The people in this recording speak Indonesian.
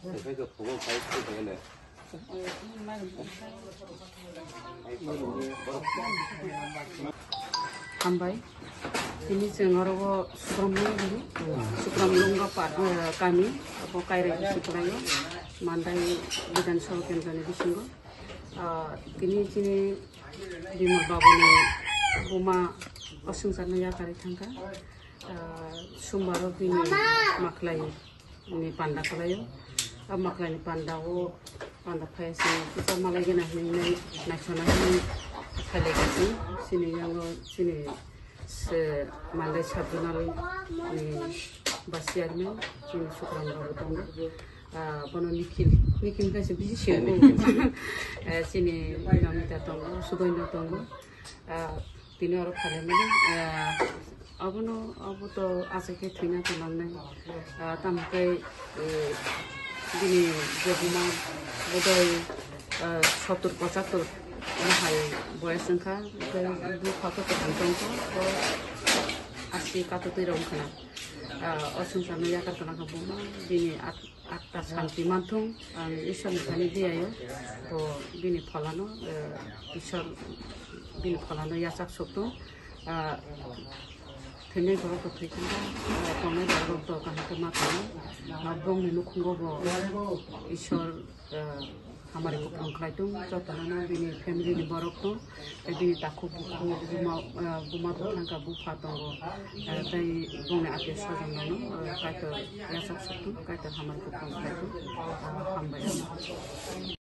Cái phổ thông phải cái này. Hambai, ini sengaruh Sukramlunga kami, apa kairai Sukrayo, mandai bidan sorokin kami di sini. Kini Bima babu ni buma osungsarna ya kari thangka, sumbaro bini maklai ni panda kalayo, maklai ni panda o panda payasi kita malai gina ni nasional ni kalegasi sini yang sini se mandai sabunal ni basiarmen sini Sukram babu tonggo. Bono nikil kasi bisi siapa sini namita tonggo sudoino tonggo tini orang kaya mana abu to asake thina to namne tamkai gini jebuma bodoi 70-75 mahai boyas sangka bu kata to tongko asli kata tu rom kana osungsarna yakar kana kabuma bini atta shanti mantung ishor nithani diyayo to bini phalano ishor bini phalano yasak sokto thene goro to thikanda tome goro to kahante matano bong menu khungo bo ishor हमारे को पंखलाइटुम चतनाना बिनी फैमिली नि बरक तो बिनी ताखु बुखु बुमा बुथांका बुफा दंगो तै बंने आते सजननो काइतो यासक सतु काइतो हमारे को पंखलाइटुम हामबाय